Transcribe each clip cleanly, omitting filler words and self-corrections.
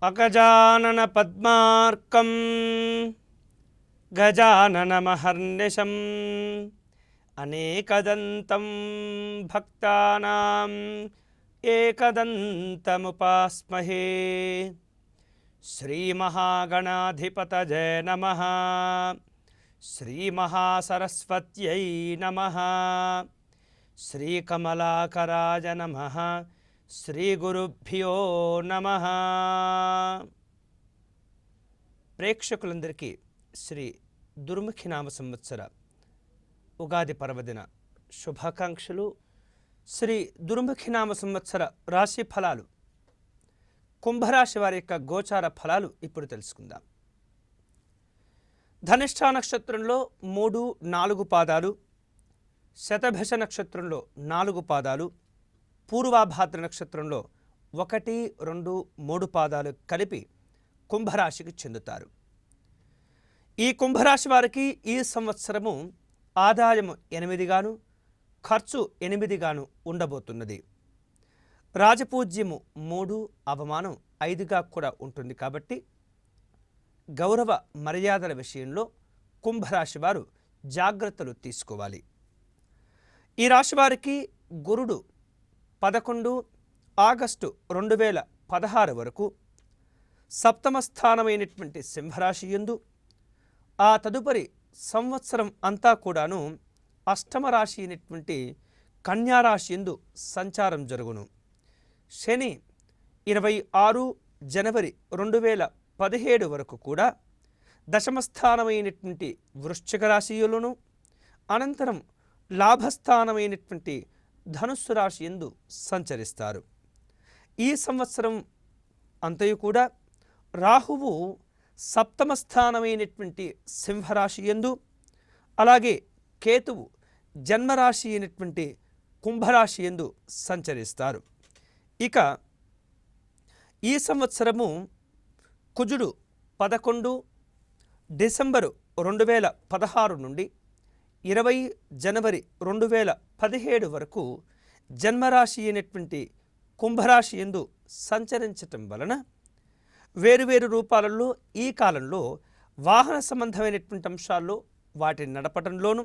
అగజానన పద్మార్కం గజాననమహర్నిశం అనేకదంతం భక్తానాం ఏకదంతముపాస్మహే. శ్రీమహాగణాధిపతయే నమః. శ్రీమహాసరస్వత్యై నమః. శ్రీకమలాకరాయ నమః. శ్రీగురుభ్యో నమః. ప్రేక్షకులందరికీ శ్రీ దుర్ముఖినామ సంవత్సర ఉగాది పర్వదిన శుభాకాంక్షలు. శ్రీ దుర్ముఖినామ సంవత్సర రాశి ఫలాలు, కుంభరాశి వారి యొక్క గోచార ఫలాలు ఇప్పుడు తెలుసుకుందాం. ధనిష్ఠా నక్షత్రంలో 3, 4 పాదాలు, శతభిష నక్షత్రంలో 4 పాదాలు, పూర్వాభాద్ర నక్షత్రంలో 1, 2, 3 పాదాలు కలిపి కుంభరాశికి చెందుతారు. ఈ కుంభరాశి వారికి ఈ సంవత్సరము ఆదాయము 8 గాను, ఖర్చు 8 గాను ఉండబోతున్నది. రాజపూజ్యము 3, అవమానం 5గా కూడా ఉంటుంది. కాబట్టి గౌరవ మర్యాదల విషయంలో కుంభరాశి వారు జాగ్రత్తలు తీసుకోవాలి. ఈ రాశి వారికి గురుడు 11 ఆగస్టు 2016 వరకు సప్తమ స్థానమైనటువంటి సింహరాశి యందు, ఆ తదుపరి సంవత్సరం అంతా కూడాను అష్టమ రాశి అయినటువంటి కన్యారాశి యందు సంచారం జరుగును. శని 26 జనవరి 2017 వరకు కూడా దశమస్థానమైనటువంటి వృశ్చిక రాశిలోను, అనంతరం లాభస్థానమైనటువంటి ధనుస్సు రాశి యందు సంచరిస్తారు. ఈ సంవత్సరం అంతయు కూడా రాహువు సప్తమ స్థానమైనటువంటి సింహరాశి యందు, అలాగే కేతువు జన్మరాశి అయినటువంటి కుంభరాశి యందు సంచరిస్తారు. ఇక ఈ సంవత్సరము కుజుడు 11 డిసెంబరు 2016 నుండి 20 జనవరి 2017 వరకు జన్మరాశి అయినటువంటి కుంభరాశి యందు సంచరించటం వలన వేరువేరు రూపాలలో ఈ కాలంలో వాహన సంబంధమైనటువంటి అంశాల్లో వాటిని నడపటంలోనూ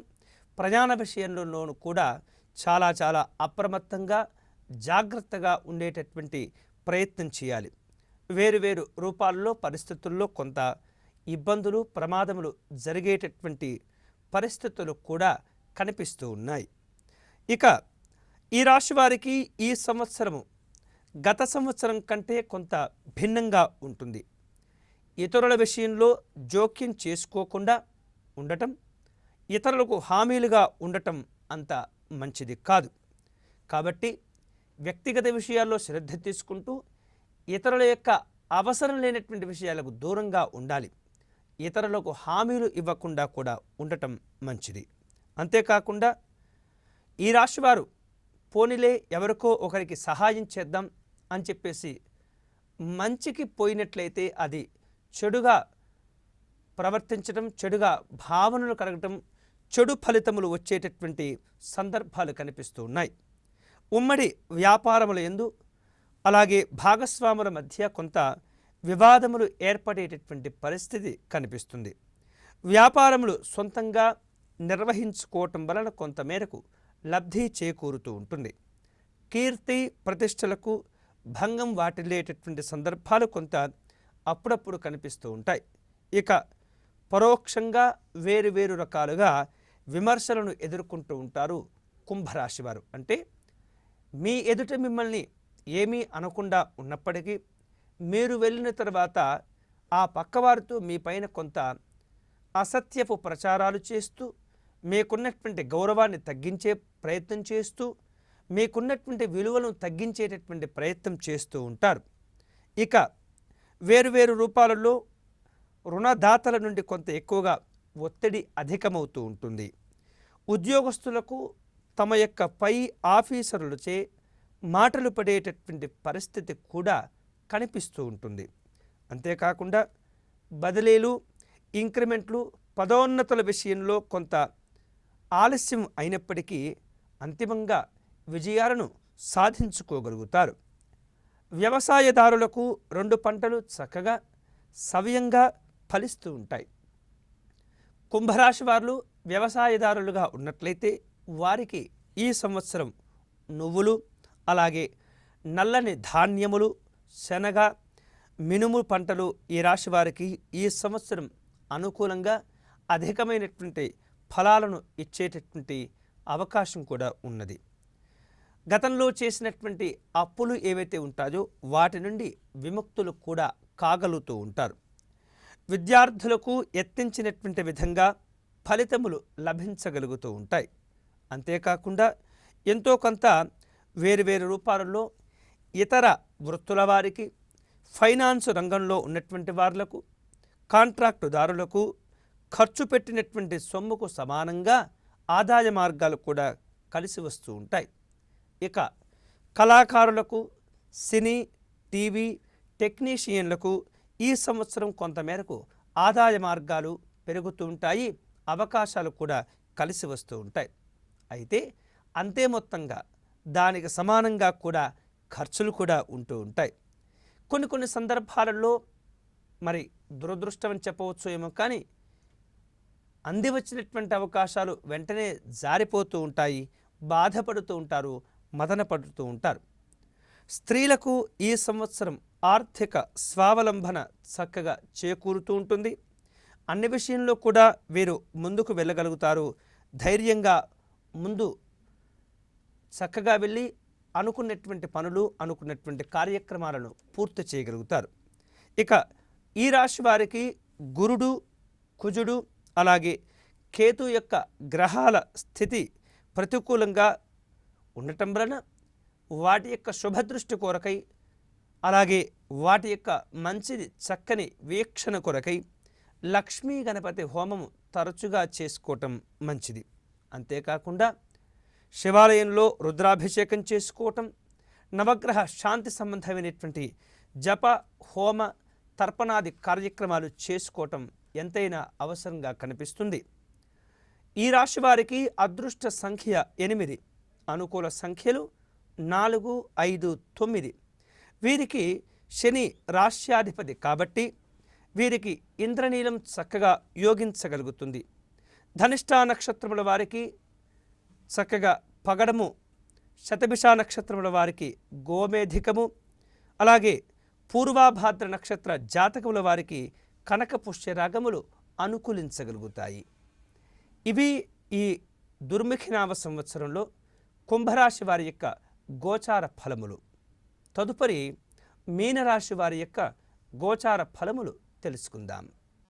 ప్రయాణ విషయంలోనూ కూడా చాలా అప్రమత్తంగా జాగ్రత్తగా ఉండేటటువంటి ప్రయత్నం చేయాలి. వేరువేరు రూపాల్లో పరిస్థితుల్లో కొంత ఇబ్బందులు ప్రమాదములు జరిగేటటువంటి పరిస్థితులు కూడా కనిపిస్తూ ఉన్నాయి. ఇక ఈ రాశి వారికి ఈ సంవత్సరము గత సంవత్సరం కంటే కొంత భిన్నంగా ఉంటుంది. ఇతరుల విషయంలో జోక్యం చేసుకోకుండా ఉండటం, ఇతరులకు హామీలుగా ఉండటం అంత మంచిది కాదు. కాబట్టి వ్యక్తిగత విషయాల్లో శ్రద్ధ తీసుకుంటూ ఇతరుల యొక్క అవసరం లేనటువంటి విషయాలకు దూరంగా ఉండాలి. ఇతరులకు హామీలు ఇవ్వకుండా కూడా ఉండటం మంచిది. అంతేకాకుండా ఈ రాశివారు పోనీలే ఎవరికో ఒకరికి సహాయం చేద్దాం అని చెప్పేసి మంచికి పోయినట్లయితే అది చెడుగా ప్రవర్తించడం, చెడుగా భావనలు కలగటం, చెడు ఫలితములు వచ్చేటటువంటి సందర్భాలు కనిపిస్తూ ఉన్నాయి. ఉమ్మడి వ్యాపారముల యందు, అలాగే భాగస్వాముల మధ్య కొంత వివాదములు ఏర్పడేటటువంటి పరిస్థితి కనిపిస్తుంది. వ్యాపారములు సొంతంగా నిర్వహించుకోవటం వలన కొంతమేరకు లబ్ధి చేకూరుతూ ఉంటుంది. కీర్తి ప్రతిష్టలకు భంగం వాటిల్లేటటువంటి సందర్భాలు కొంత అప్పుడప్పుడు కనిపిస్తూ ఉంటాయి. ఇక పరోక్షంగా వేరు రకాలుగా విమర్శలను ఎదుర్కొంటూ ఉంటారు కుంభరాశి వారు. అంటే మీ ఎదుట మిమ్మల్ని ఏమీ అనకుండా ఉన్నప్పటికీ మీరు వెళ్ళిన తర్వాత ఆ పక్కవారితో మీ పైన కొంత అసత్యపు ప్రచారాలు చేస్తూ, మీకున్నటువంటి గౌరవాన్ని తగ్గించే ప్రయత్నం చేస్తూ, మీకున్నటువంటి విలువలను తగ్గించేటటువంటి ప్రయత్నం చేస్తూ ఉంటారు. ఇక వేరువేరు రూపాలలో రుణదాతల నుండి కొంత ఎక్కువగా ఒత్తిడి అధికమవుతూ ఉంటుంది. ఉద్యోగస్తులకు తమ యొక్క పై ఆఫీసరులచే మాటలు పడేటటువంటి పరిస్థితి కూడా కనిపిస్తూ ఉంటుంది. అంతేకాకుండా బదిలీలు, ఇంక్రిమెంట్లు, పదోన్నతుల విషయంలో కొంత ఆలస్యం అయినప్పటికీ అంతిమంగా విజయాలను సాధించుకోగలుగుతారు. వ్యవసాయదారులకు 2 పంటలు చక్కగా సవ్యంగా ఫలిస్తూ ఉంటాయి. కుంభరాశి వారు వ్యవసాయదారులుగా ఉన్నట్లయితే వారికి ఈ సంవత్సరం నువ్వులు, అలాగే నల్లని ధాన్యములు, శనగ, మినుము పంటలు ఈ రాశి వారికి ఈ సంవత్సరం అనుకూలంగా అధికమైనటువంటి ఫలాలను ఇచ్చేటటువంటి అవకాశం కూడా ఉన్నది. గతంలో చేసినటువంటి అప్పులు ఏవైతే ఉంటాయో వాటి నుండి విముక్తులు కూడా కాగలుగుతూ ఉంటారు. విద్యార్థులకు యత్నించినటువంటి విధంగా ఫలితములు లభించగలుగుతూ ఉంటాయి. అంతేకాకుండా ఎంతో కొంత వేరువేరు రూపాలలో ఇతర వృత్తుల వారికి, ఫైనాన్స్ రంగంలో ఉన్నటువంటి వారులకు, కాంట్రాక్టుదారులకు ఖర్చు పెట్టినటువంటి సొమ్ముకు సమానంగా ఆదాయ మార్గాలు కూడా కలిసి వస్తూ ఉంటాయి. ఇక కళాకారులకు, సినీ, టీవీ టెక్నీషియన్లకు ఈ సంవత్సరం కొంతమేరకు ఆదాయ మార్గాలు పెరుగుతూ ఉంటాయి, అవకాశాలు కూడా కలిసి వస్తూ ఉంటాయి. అయితే అంతే మొత్తంగా దానికి సమానంగా కూడా ఖర్చులు కూడా ఉంటూ ఉంటాయి. కొన్ని సందర్భాలలో మరి దురదృష్టం అని చెప్పవచ్చు ఏమో, కానీ అంది వచ్చినటువంటి అవకాశాలు వెంటనే జారిపోతూ ఉంటాయి, బాధపడుతూ ఉంటారు, మదన పడుతూ ఉంటారు. స్త్రీలకు ఈ సంవత్సరం ఆర్థిక స్వావలంబన చక్కగా చేకూరుతూ ఉంటుంది. అన్ని విషయంలో కూడా వీరు ముందుకు వెళ్ళగలుగుతారు. ధైర్యంగా ముందు చక్కగా వెళ్ళి అనుకున్నటువంటి పనులు, అనుకున్నటువంటి కార్యక్రమాలను పూర్తి చేయగలుగుతారు. ఇక ఈ రాశి వారికి గురుడు, కుజుడు, అలాగే కేతు యొక్క గ్రహాల స్థితి ప్రతికూలంగా ఉండటం వలన వాటి యొక్క శుభదృష్టి కొరకై, అలాగే వాటి యొక్క మంచిది చక్కని వీక్షణ కొరకై లక్ష్మీ గణపతి హోమము తరచుగా చేసుకోవటం మంచిది. అంతేకాకుండా శివాలయంలో రుద్రాభిషేకం చేసుకోవటం, నవగ్రహ శాంతి సంబంధమైనటువంటి జప, హోమ, తర్పణాది కార్యక్రమాలు చేసుకోవటం ఎంతైనా అవసరంగా కనిపిస్తుంది. ఈ రాశి వారికి అదృష్ట సంఖ్య 8, అనుకూల సంఖ్యలు 4, 5, 9. వీరికి శని రాశ్యాధిపతి కాబట్టి వీరికి ఇంద్రనీలం చక్కగా యోగించగలుగుతుంది. ధనిష్టా నక్షత్రముల వారికి చక్కగా పగడము, శతభిష నక్షత్రముల వారికి గోమేధికము, అలాగే పూర్వాభాద్ర నక్షత్ర జాతకముల వారికి కనక పుష్యరాగములు అనుకూలించగలుగుతాయి. ఇవి ఈ దుర్ముఖినామ సంవత్సరంలో కుంభరాశి వారి యొక్క గోచార ఫలములు. తదుపరి మీనరాశి వారి యొక్క గోచార ఫలములు తెలుసుకుందాం.